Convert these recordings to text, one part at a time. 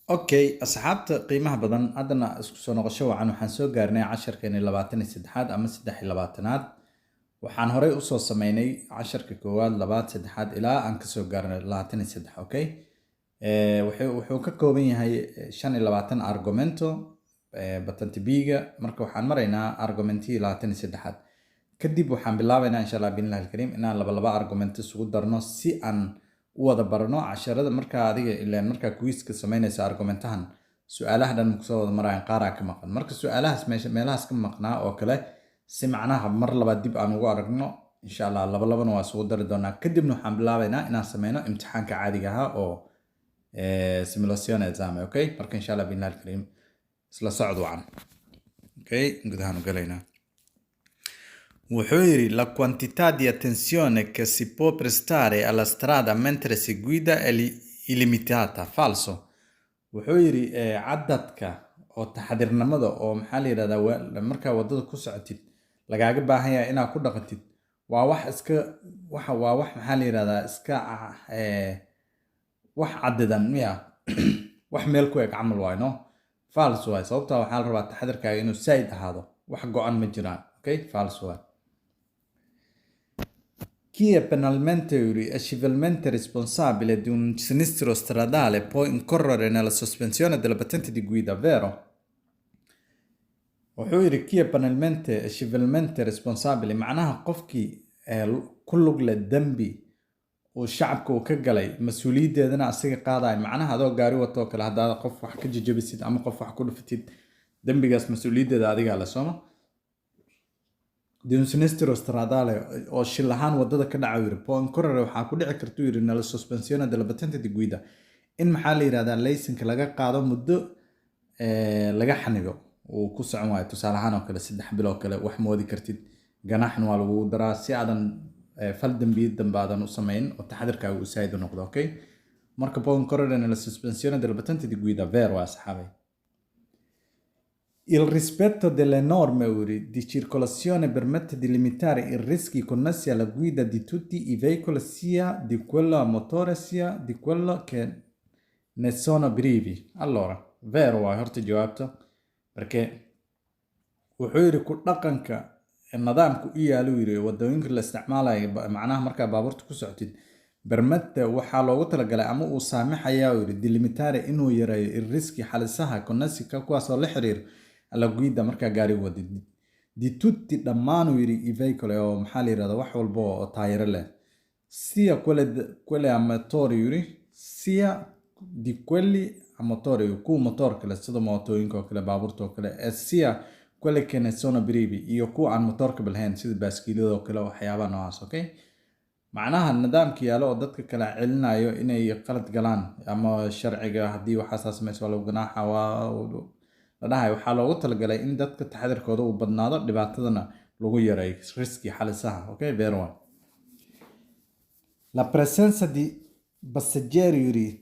Okay, asxaabta qiimaha badan haddana isku soo noqosho wacan waxaan soo gaarnay casharkeeni 23aad ama 23aad waxaan horey usoo sameynay casharka koowaad labaad saddexaad ilaa aan kasoo gaarnay 23 okay. Wuxuu ka kooban yahay 25 argumento batanta biiga marka waxaan maraynaa argumentii 23aad kadib waxaan bilaabaynaa insha Allah billahi alkarim inaan laba argument isugu darno si aan u wada barno casharada marka adiga ilaan marka quiz-ka sameynaysa argumentahan su'aalaha dhan ku soo wada marayaan qaar ka maqan marka su'aalahaas meelahaas ka maqnaa oo kale si macnaha mar labaad dib aan ugu aragno insha Allah labana waa soo dari doonaa kadibna waxaan bilaabaynaa inaan sameyno imtixaanka caadiga ah oo simulation exam okay marka insha Allah billahi alkarim isla socod wacan okay gudahaan u galaynaa wuxuu yiri la quantità di attenzione che si può prestare alla strada mentre si guida è illimitata falso wuxuu yiri cadadka oo taxadirnimada oo maxaa la yiraahdaa marka wadada ku socotid lagaaga baahan yahay inaad ku dhaqatid waa wax maxaa la yiraahdaa iska wax cadadan miya wax meel ku eg camal waay no false waay sababta waxaa la rabaa taxadirkaaga inuu said ahaado wax go'an ma jiraan okay false waay Chi è penalmente e civilmente responsabile di un sinistro stradale può incorrere nella sospensione della patente di guida, vero? wuxuu yiri chi è penalmente e civilmente responsabile macnaha qofkii ku lug leh dambi oo shacabka uu ka galay mas'uuliyadeedana asiga qaadaay macnaha adoo gaari wato kale hadaad qof wax ka jajabisid ama qof wax ku dhufatid dambigaas mas'uuliyadeeda adiga la soomo di un sinistro stradale oo shil ahaan wadada ka dhaca yiri può incorrere waxaa ku dhici karta yiri nella sospensione della patente di guida in maxaa la yiraahdaa laysanka laga qaado muddo laga xanibo oo ku socon waayo tusaale ahaan oo kale 3 bil oo kale wax moodi kartid ganaxna waa lagu daraa si aadan fal dambi dambaadan u sameyn oo taxadirkaaga u saayid noqdo okay marka può incorrere nella sospensione della patente di guida vero asxaabay Il rispetto delle norme di circolazione permette di limitare i rischi connessi alla guida di tutti i veicoli sia di quello a motore sia di quello che ne sono privi. Allora, vero waa horta jawaabta perché wuxuu yiri ku dhaqanka nidaamku u yaalo yiri wadooyinka la isticmaalayo macnaha marka baabuurta ku socotid permette waxaa loogu talagalay ama uu saamaxayaa yiri di limitare inuu yareeyo riski xalisaha connessi kuwaas oo la xiriir alla guida marka gaari wadid di tutti dhammaan yiri i veicoli oo maxaa la yiraahdaa wax walba oo taayiro leh sia quelle a motore yiri sia di quelli a motore ku motorka leh sida mootooyinka oo kale baabuurta oo kale sia quelle che ne sono privi iyo ku aan motorka lahayn sida baaskiilada oo kale waxyaabaha noocaas okay macnaha nidaamka yaalo oo dadka kala celinayo inay qalad galaan ama sharciga haddii waxaas sameeyso lagu ganaaxa ladahay waxaa loogu talagalay in dadka taxadirkooda uu badnaado dhibaatadana lagu yareeyo riski xalisaha okay vero la presenza di passeggeri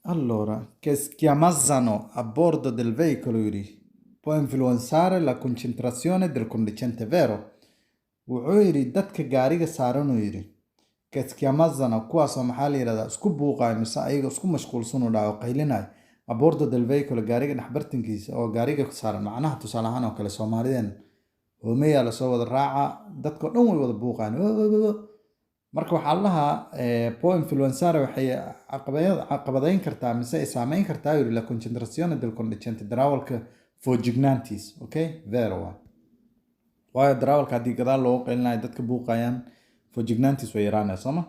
allora che schiamazzano a bordo del veicolo può influenzare la concentrazione del conducente vero wuxuu yiri dadka gaariga saaran uu yiri che schiamazzano kuwaas oo maxaa la yiraahdaa isku buuqaay mise ayaga isku mashquulsan oo dhaco qaylinay a bordo del veicolo gaariga dhaxbartankiisa oo gaariga ku saaran macnaha tusaale ahaan oo kale Soomaalideen hoomeeya la soo wada raaca dadka dhan way wada buuqaan marka waxaa lahaa può influenzare waxay caqabadayn kartaa mise ay saameyn kartaa yiri la concentrazione del conducente darawalka foojignaantiis okay vero waayo darawalka haddii gadaal loogu qaylinayo dadka buuqayaan foojignaantiis way yaraanaysaa sooma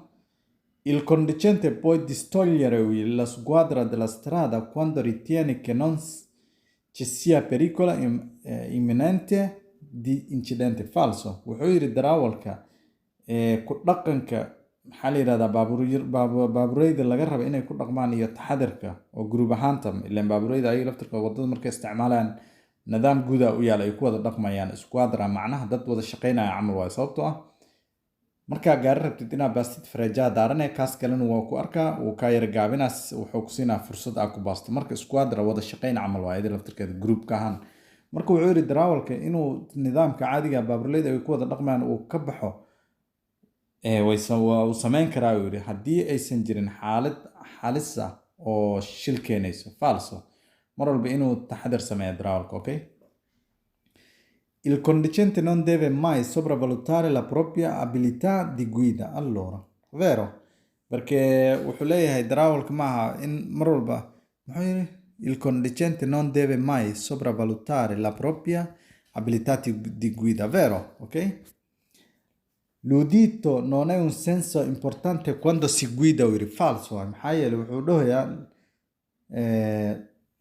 Il conducente può distogliere la squadra della strada quando ritiene che non ci sia pericolo imminente di incidente falso. wuxuu yiri darawalka ku dhaqanka maxaa la yiraahdaa baabuureyda laga rabo inay ku dhaqmaan iyo taxadirka oo group ahaanta ilaan baabuureyda ay laftirka wadada markay isticmaalaan nidaam guud u yaal ay ku wada dhaqmayaan squadra macnaha dad wada shaqeynaya camal waay sababtoo ah marka gaari rabtid inaad baastid farajaa daaranee kaas kalena waa ku arkaa uu ka yara gaabinaas wuxuu ku siinaa fursad aad ku baasto marka squadra wada shaqeyn camal waa idin laftirkeeda groupka ahaan marka wuxuu yiri darawalka inuu nidaamka caadiga baabuurleyda ay ku wada dhaqmaan uu ka baxo uu sameyn karaa yiri haddii aysan jirin xaalad halis ah oo shil keenayso. Falso. Mar walba inuu taxadar sameeyo darawalka, okay? Il conducente non deve mai sopravvalutare la propria abilità di guida. Allora, vero? Perché wuxuu leeyahay darawalka maaha in mar walba muxuu yiri il conducente non deve mai sopravvalutare la propria abilità di guida, vero? Ok? L'udito non è un senso importante quando si guida, u yiri falso waay maxaa yeelay wuxuu dhahayaa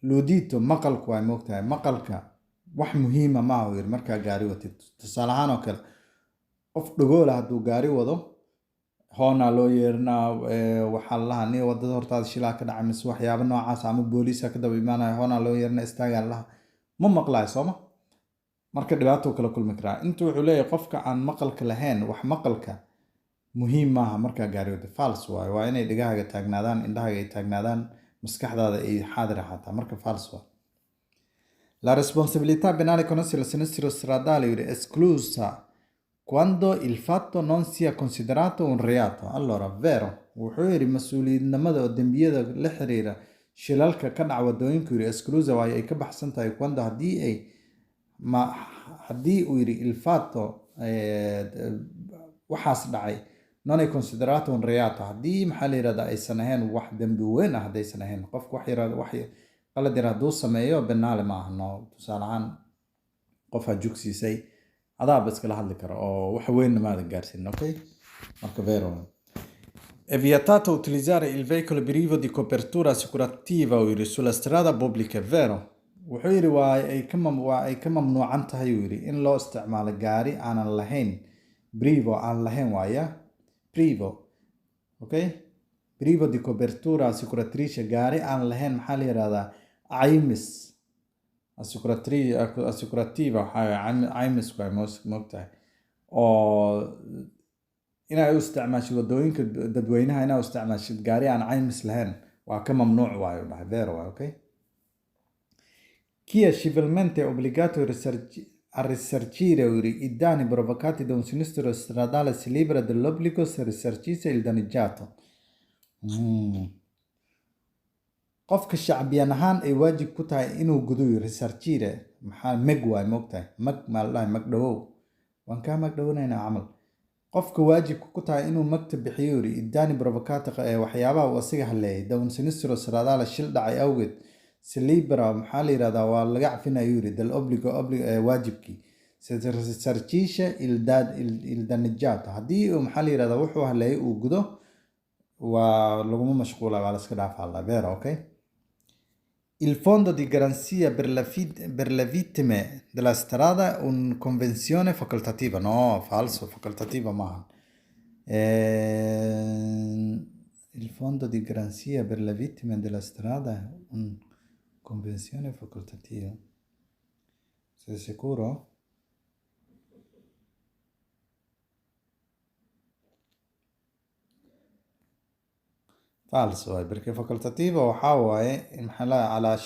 l'udito maqalku waay moogtahay maqalka wax muhiima maaha, u yiri markaa gaari watid. Tusaale ahaan oo kale qof dhagoola hadduu gaari wado hoonaa loo yeernaa waxaa lalahaa ni wadada hortaada shilaa ka dhacay mise waxyaaba noocaas ama booliisa ka daba imaanaya hoonaa loo yeernaa istaagaa laha ma maqlaay sooma marka dhibaato kala kulmi karaa. Inta wuxuu leeyahay qofka aan maqalka lahayn wax maqalka muhiim maaha markaa gaari wado. False waaye waa inay dhagahaaga taagnaadaan indhahaaga ay taagnaadaan maskaxdaada ay xaadir ahaataa marka false waa. La responsabilità penale conosce il sinistro stradale è esclusa quando il fatto non sia considerato un reato. Allora, vero, wuxuu yiri mas-uuliyadnimada oo dembiyada la xiriira shilalka ka dhaca wadooyinka yiri esclusa waayo ay ka baxsan tahay quando haddii uu yiri il fatto waxaas dhacay non è considerato un reato haddii maxaa la yirahdaa aysan ahayn wax dembi weyn ah haddaysan ahayn qofku wax qalad yar hadduu sameeyo benaale ma ahno. Tusaale ahaan qof aad jugsiisay adaaba iskala hadli kara oo wax weynna maadan gaarsiin, okay? Marka vero. È vietato utilizzare il veicolo privo di copertura assicurativa u yiri sulla strada pubblica, vero? Wuxuu yiri waa ay ka mamnuucan tahay u yiri in loo isticmaalo gaari aanan lahayn privo aan lahayn waaya privo, okay? Privo di copertura assicuratrice gaari aan lahayn maxaa la yiraahdaa caymis assicurativa caymis waay moogtahay oo inay u isticmaashid wadooyinka dadweynaha inaa u isticmaashid gaari aan caymis lahayn waa ka mamnuuc waayo dhahay vero waay, okay? Chi è civilmente obbligato a risarcire i danni provocati da un sinistro stradale si libera dell'obbligo se risarcisce il danneggiato. Qofka shacbiyan ahaan ay waajib ku tahay inuu gudo risarcire maxaa meg waay moogtahay mag maalahay mag dhawow waan kaa mag dhawanaynaa camal qofka waajibka ku tahay inuu magta bixiyo yiri idani provocata waxyaabaha uu asiga haleeyay da un sinistro stradale shil dhacay awgeed si libera maxaa la yiraahdaa waa laga cafinayo yiri dal obbligo waajibkii se risarcisce il danneggiato haddii uu maxaa la yiraahdaa wuxuu haleeyay uu gudo waa laguma mashquula waa la iska dhaafaa vero, okay? Il fondo di garanzia per le vittime della strada è una convenzione facoltativa. No, falso, facoltativa maaha. Il fondo di garanzia per le vittime della strada è una convenzione facoltativa. Sei sicuro? falso perché facoltativo waxaa waaye maxaa la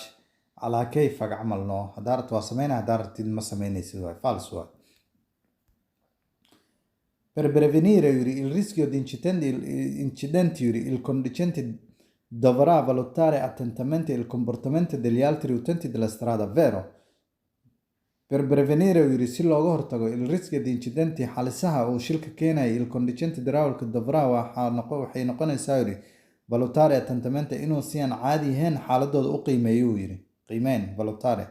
calaa kayfag camal no haddaa rabto waa sameynaa haddaa rabtid ma sameynaysid waay falso waay. Per prevenire il rischio di incidenti il conducente dovrà valutare attentamente il comportamento degli altri utenti della strada, vero? Per prevenire si looga hortago il rischio di incidenti xalisaha uu shilka keenaya il conducente darawalka dovrà waxay noqonaysaa yiri valutare attentamente inuu si aan caadi ahayn xaaladooda u qiimeeyo yiri qiimeyn valutare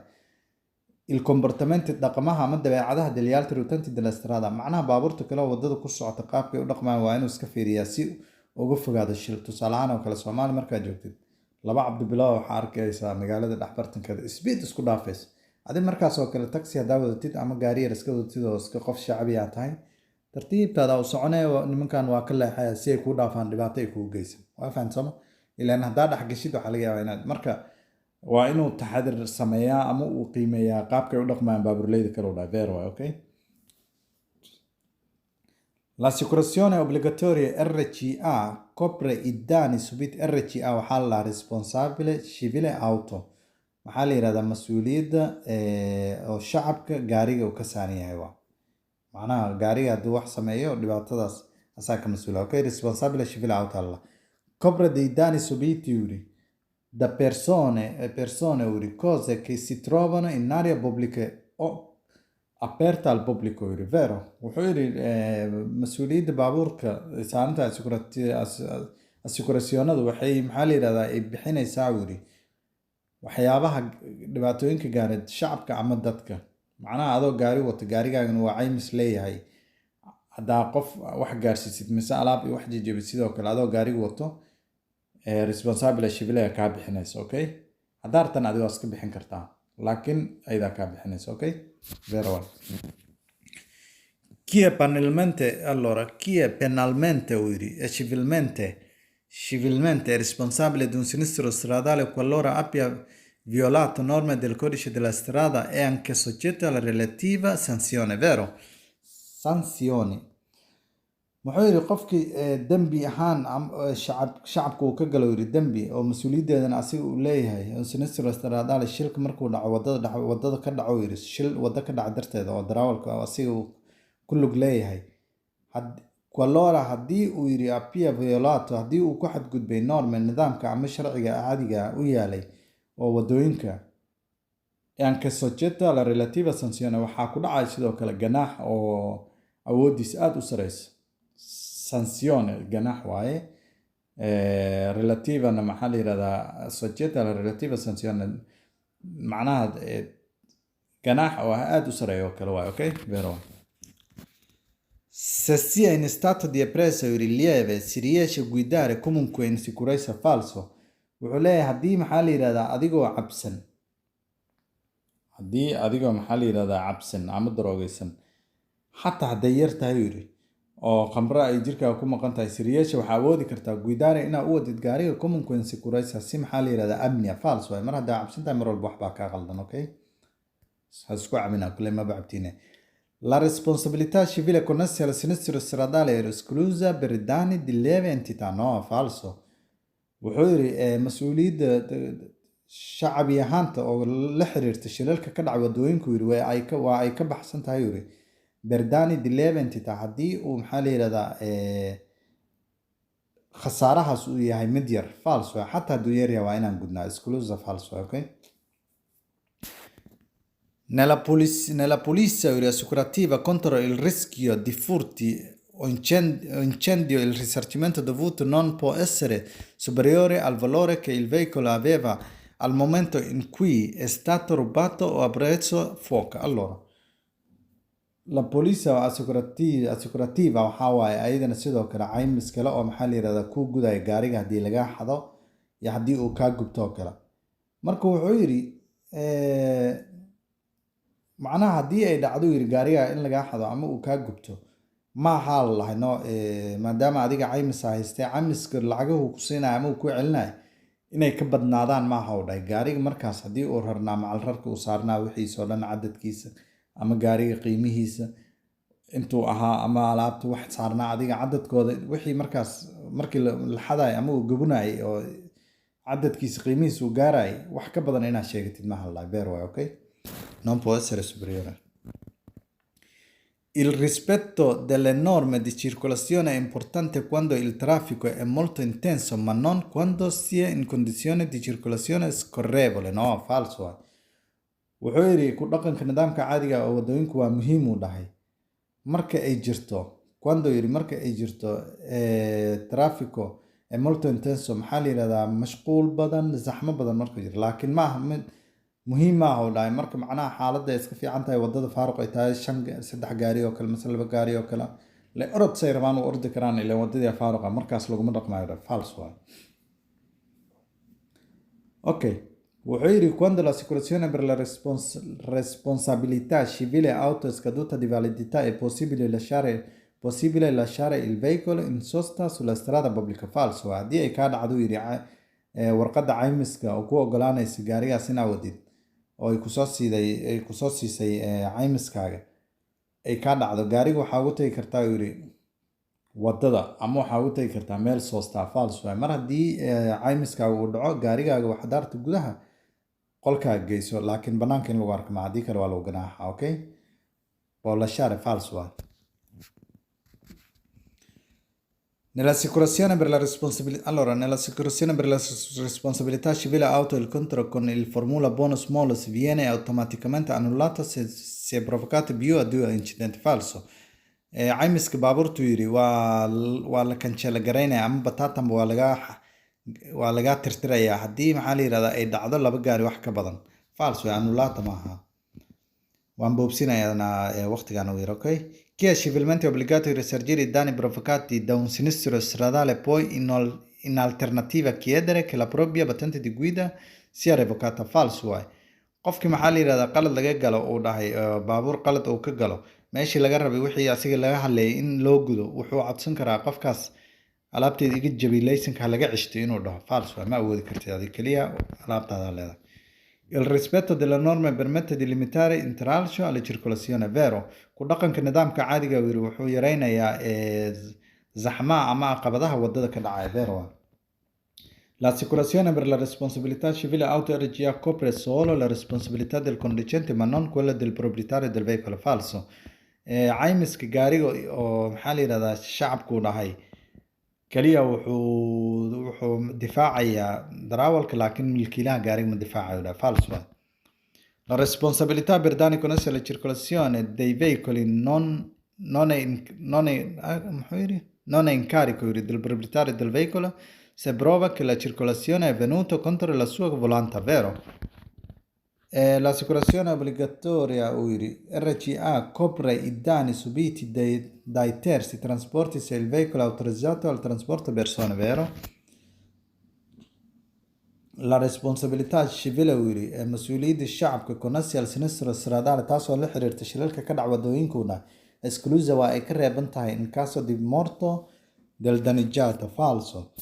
il comportamento dhaqamaha ama dabeecadaha degli altri utenti della strada macnaha baabuurta kale wadada ku socota qaabkay u dhaqmaan waa inuu iska fiiriyaa si uga fogaado shil. Tusaale ahaan oo kale Soomaali markaa joogtid laba cabdibilaa waxaa arkaysaa magaalada dhexbartankeeda speed isku dhaafaysa adi markaas oo kale taxi haddaa wadatid ama gaari yar iska wadatid oo iska qof shacbi aa tahay tartiibtaada u soconaya nimankan waa ka leexaya si ay kuu dhaafaan dhibaato ay kugu geysan waa fahansama ilaan haddaa dhexgashid waxaa laga yaabaa inaad marka waa inuu taxadir sameeyaa ama uu qiimeeyaa qaabkay u dhaqmaan baabuurleyda kale u dhahay vero okay? L'assicurazione obbligatoria RCA copre i danni subiti. RCA waxaa la responsabile civile auto maxaa la yirahdaa mas-uuliyadda oo shacabka gaariga uu ka saaran yahay waa macnaha gaariga hadduu wax sameeyo dhibaatadaas asaa ka mas-uula okay? Responsabile civile auto alla copre dei danni subiti yuri da persone uri, cose che si trovano in aree pubbliche o aperta al pubblico uri, vero? Wuxuu yidhi mas-uuliyadda baabuurka saaranta assikurasyonadu waxay maxaa la yidhahdaa ay bixinaysaa uri waxyaabaha dhibaatooyinka gaareed shacabka ama dadka macnaha adoo gaari wato gaarigaagana waa caymis leeyahay haddaa qof wax gaarsiisid mise alaab iyo wax jejebid sidoo kale adoo gaariga wato responsable shibilega kaa bixinaysa okay haddaa artan adigo iska bixin kartaa laakiin aydaa kaa bixinaysa okay very well chi è penalmente uri e civilmente è responsabile di un sinistro stradale qualora abbia violato norme del codice della strada è anche soggetto alla relativa sanzione, vero? Sanzioni. wuxuu yidhi qofkii dembi ahaan shacabka uu ka galo yidhi dembi oo mas-uuliyaddeedana asiga uu leeyahay oo sinistro stradale shilka markuu dhaco wadada ka dhaco yidhi shil wadda ka dhaca darteeda oo darawalka asiga uu ku lug leeyahay qualora haddii uu yidhi appia violato haddii uu ku xadgudbay norme nidaamka ama sharciga caadiga u yaalay oo wadooyinka anche soggetto alla relativa sanzione waxaa ku dhacay sidoo kale ganaax oo awoodiis aada u sareysa sanzione ganaax waaye relativana maxaa la yidhahdaa soggetto alla relativa sanzione macnaha ganaax oo aada u sareeya oo kale waaye okay vero se sia in stato di ebbrezza o lieve si riesce a guidare comunque in sicurezza falso wuxuu leeyahay haddii maxaa la yidhahdaa adigoo maxaa la yidhahdaa cabsan ama daroogeysan xataa hadday yar tahay yidhi oo khamra ay jirkaaga ku maqan tahay siriyeesha waxaa awoodi kartaa guidaare inaa u wadid gaariga comunque in sicurezza si maxaa la yidhahdaa amnia falso waay mar haddaa cabsan tahay mar walba waxbaa kaa qaldan okay hasku cabina kule maba cabtiine la responsabilità civile connessa al sinistro stradale era esclusa per danni di lieve entità no falso wuxuu yidhi mas-uuliyadda shacabi ahaanta oo la xiriirta shilalka ka dhaca wadooyinku yidhi waa ay ka baxsan tahay yidhi berdani di lieve entità haddii uu maxaa la yidhahdaa khasaarahaas uu yahay mid yar falso xataa hadduu yaryahay waa inaan gudnaa exclusa falso okay nella polizia assicurativa contro il rischio di furti o incendio il risarcimento dovuto non può essere superiore al valore che il veicolo aveva al momento in cui è stato rubato o ha preso fuoco. Allora, la polizia assicurativa waxaa waaye ayadana sidoo kale caymis kale oo maxaa la yidhahdaa kuu gudaya gaariga haddii lagaa xado iyo haddii uu kaa gubto oo kale marka wuxuu yidhi macnaha haddii ay dhacdo yidhi gaariga in lagaa xado ama uu kaa gubto maaha la lahay no maadaama adiga caymis haystay caymiska lacagahu ku siinaya ama uu ku celinaya inay ka badnaadaan maaha u dhahay gaariga markaas haddii uu rarnaa macal rarka uu saarnaa wixiisa oo dhan cadadkiisa ama gaariga qiimihiisa intuu ahaa ama alaabta wax saarnaa adiga cadadkooda wixii markaas markii la xadayo ama uu gubunayay oo cadadkiisa qiimihiisa uu gaarayay wax ka badan inaad sheegatid maaha la lahay beer waay okay non può essere superiore. Il rispetto delle norme di circolazione è importante quando il traffico è molto intenso, ma non quando si è in condizione di circolazione scorrevole. No, falso. Wuxuu yidhi ku dhaqanka nidaamka caadiga oo wadooyinku waa muhiim u dhahay marka ay jirto traffico è molto intenso maxaa la yidhahdaa mashquul badan zaxmo badan marka jiro laakiin maaha mid muhiim maaha u dhahay marka macnaha xaaladda iska fiican tahay wadada faaruq ay tahay 3 gaari oo kale mise 2 gaari oo kale le orod say rabaan u ordi karaan ilaa wadadii faaruqa markaas laguma dhaqmayo false waay okay wuxuu yidhi quando l'assicurazione per la responsabilità civile auto è scaduta di validità è possibile lasciare il veicolo in sosta sulla strada pubblica falso haddii ay kaa dhacdo yidhi warqadda caymiska oo ku ogolaanaysa gaarigaas inaa wadid oo ay kusoo siisay caymiskaaga ay kaa dhacdo gaariga waxaa ugu tegi kartaa yidhi wadada ama waxaa ugu tegi kartaa meel soostaa falso mar haddii caymiskaaga uu dhaco gaarigaaga waxaad daarta gudaha qolkaaga geyso laakiin banaanka in lagu arko ma haddii kale waa lagu ganaaxa okay oo la share falso Nell'assicurazione per la responsabilità civile auto il contro con il formula bonus malus viene automaticamente annullato se si è provocato più di due incidenti falso. caymiska baabuurtu yidhi waa la kansheela garaynaya ama bataatanba waa lagaa tirtirayaa haddii maxaa la yidhahdaa ay dhacdo laba gaari wax ka badan falso way annullata maaha waan boobsinayaa waqtigan uu yidhi okay. Chi è civilmente obbligato a risarcire i danni provocati da un sinistro stradale può in alternativa chiedere che la propria patente di guida sia revocata. Falso waay qofkii maxaa la yidhahdaa qalad laga galo uu dhahay baabuur qalad uu ka galo meeshii laga rabay wixii asiga laga hadlayay in loo gudo wuxuu codsan karaa qofkaas alaabteeda iga jabi laysanka laga cishto inuu dhaho falso waay ma awoodi kartid adi keliya alaabtaada leedahay. Il rispetto delle norme permette di limitare intralcio alla circolazione, vero? Ku dhaqanka nidaamka caadiga ah wuxuu yareynayaa zaxmaha ama caqabadaha wadada ka dhacaya, vero? L'assicurazione per la responsabilità civile auto RGA copre solo la responsabilità del conducente ma non quella del proprietario del veicolo, falso. caymiska gaariga oo maxaa la yidhahdaa shacabku dhahay kaliya wuxuu difaacayaa darawalka laakiin milkiilaha gaariga ma difaacayo falso. La responsabilità per danni connessi alla circolazione dei veicoli non è in carico del proprietario del veicolo se prova che la circolazione è avvenuta contro la sua volontà, vero? L'assicurazione obbligatoria RCA copre i danni subiti dai terzi trasporti se il veicolo è autorizzato al trasporto persone, vero? La responsabilità civile è مسؤولية الشعب كونسي al sinistro stradale taasoo la xiriirta shilalka ka dhaca wadooyinkuna esclusa waa ay ka reeban tahay in caso di morto del danneggiato, falso.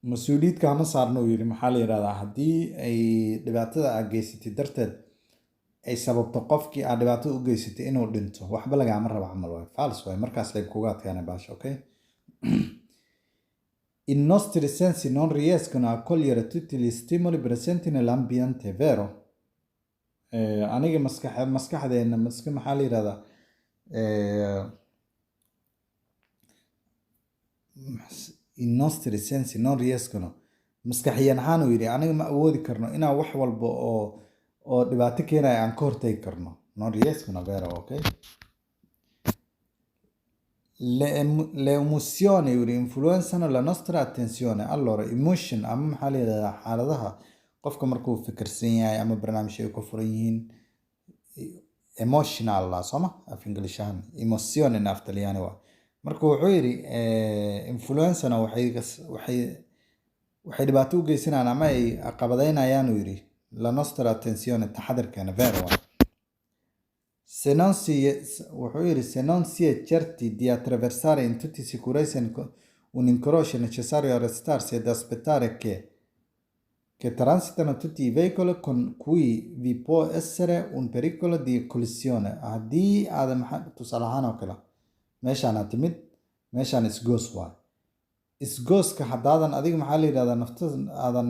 mas-uuliyad kama saarno uu yidhi maxaa la yidhahdaa haddii ay dhibaatada aad geysatay darteed ay sababto qofkii aad dhibaatada u geysatay inuu dhinto waxba lagaama rabo camal waay falso waay markaas lay kuga adkaanay baasha okay. I nostri sensi non riescono a cogliere tutti gli stimoli presenti nell'ambiente, vero? aniga maskaxdeena maxaa la yidhahdaa i nostri sensi non riescono maskaxiyan ahaan uu yidhi aniga ma awoodi karno inaan wax walba oo dhibaato keenaya aan ka hortagi karno non riescono, vero? Okay. Le emozioni influenzano la nostra attenzione. Allora emotion ama maxaa la yidhahdaa xaaladaha qofka markuu fikirsan yahay ama barnaamij ay ku furan yihiin emotional la sooma af English ahaan emozione af Talyaani waa marka wuxuu yidhi influencena waxay dhibaato u geysanayaan ama ay caqabadaynayaan uu yidhi la nostra attenzione taxadarkeena, vero? Se non si è certi di attraversare in tutta sicurezza un incrocio è necessario arrestarsi ed aspettare che transitano tutti i veicoli con cui vi può essere un pericolo di collisione. haddii aad tusaale ahaan oo kale meeshaan aad timid meeshaan isgoos waay isgooska haddaadan adiga maxaa la yidhahdaa naftada aadan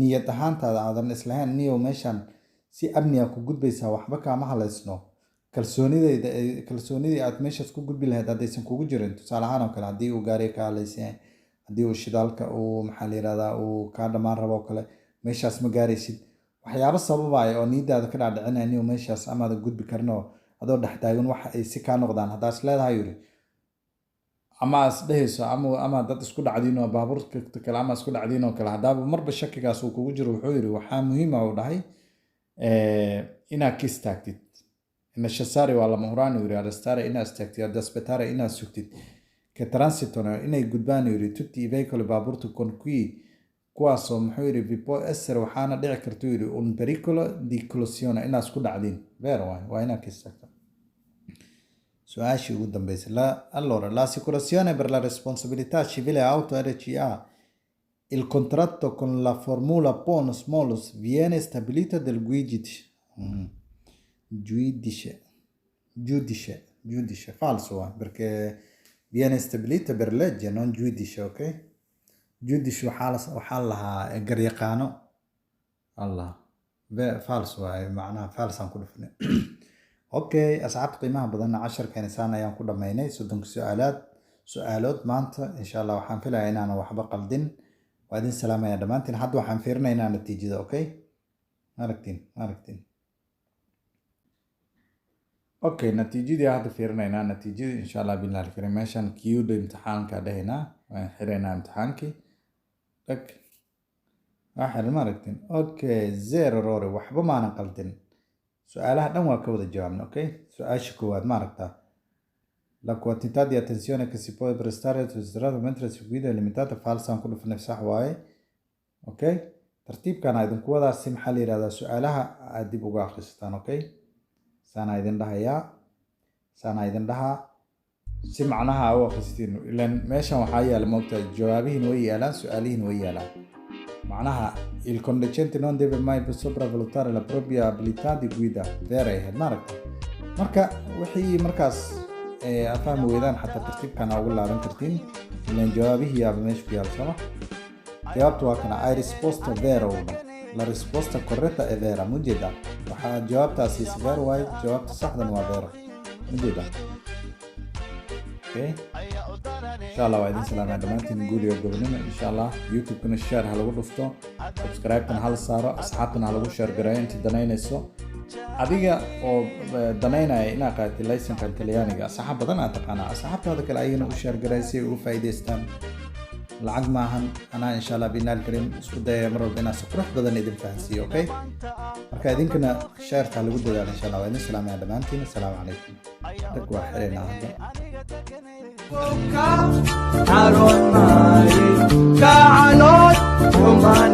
niyad ahaantaada aadan islahayn niyow meeshaan si amniga ku gudbaysaa waxba kaama halaysno kalsoonidii aad meeshaas ku gudbi lahayd haddaysan kugu jirin tusaale ahaan oo kale haddii uu gaariga ka halaysan haddii uu shidaalka uu maxaa la yidhahdaa uu kaa dhammaan rabo oo kale meeshaas ma gaaraysid waxyaabo sababaya oo niyadaada ka dhaadhicinaya niyow meeshaas amaadan gudbi karno adoo dhex taagan wax ay si kaa noqdaan haddaas leedahay yidhi ama as dhehayso ama dad isku dhacdiin oo baabuurka kale ama isku dhacdiin oo kale haddaaba marba shakigaas uu kugu jiro wuxuu yidhi waxaa muhiim ah uu dhahay inaad ka istaagtid necessary waa lama huraan uu yidhi arrestare inaad istaagtid ad aspettare inaad sugtid che transitano inay gudbaan uu yidhi tutti i veicoli baabuurta con cui kuwaasoo muxuu yidhi vi può essere waxaana dhici karta uu yidhi un pericolo di collisione inaad isku dhacdiin, vero? waa inaad ka istaagto. su-aashii ugu dambeysay allora l'assicurazione per la responsabilità civile auto RCA il contratto con la formula bonus malus viene stabilito dal giudice falso perché viene stabilito per legge non giudice, ok? giudice waxaa lahaa garyaqaano allah falso macnaha falsan ku dhufnay okay asxaabta qiimaha badanna casharkan isaan ayaan ku dhammaynay 30 su'aalaad سؤالات مانتا إن شاء الله وحان فيلا إن أنا وحبا قلدين وبعدين سلامة يا دمانتين حد وحان فيرنا إن أنا التيجي أوكي ماركتين اوكي نتيجة دي هذا فيرنا هنا نتيجة ان شاء الله بالله الكريم ماشان كيو دو امتحان كده هنا حرينا امتحانكي لك احد ماركتين اوكي زيرو روري وحبا ما نقلتين سؤالها دموا كود الجوابنا اوكي سؤال شكوات ماركتا la quantità di attenzione che si può prestare al mentre si guida è limitata falsa كله في نفس واي اوكي ترتيب كان ايضا كودا سم حلي هذا سؤالها ادي بوغا خستان اوكي سانا ايدن dhaha si macnaha u akhristiino ilaan meeshan waxaa yaala moogta jawaabihiin way yaalaan su'aalihiin way yaalaan macnaha il conducente non deve mai sopravvalutare la propria abilità di guida vera ahayd maaragta marka wixii markaas afahmi weydaan xataa tartiibkana ugu laaban kartiin ilaan jawaabihii yaaba meesha ku yaal sama jawaabtu waa kana ai risposta vera la risposta corretta è vera mujeda waxaa jawaabtaasi ver waaye jawaabta saxdan waa vera mujeda okay insha Allah waa idin salaamay dhamaantiin guul iyo gobonimo insha Allah YouTube kana share ha lagu dhufto subscribe kana hal saaro asxaabtana ha lagu share gareeyo inta danaynayso adiga oo danaynaya inaa qaatay laysanka Talyaaniga asxaab badan aad taqaana asxaabtaada kale ayna u share gareysay oo faa'iideystaan lacag maahan ana insha Allah binal karim isku daya mar walba inaan si qurux badan idin fahansiiyo okay marka idinkana share ta lagu dadaalo insha Allah waa idin salaamay dhamaantiin assalaamu calaykum dad waa xireenaa hadda Kacalot, kuman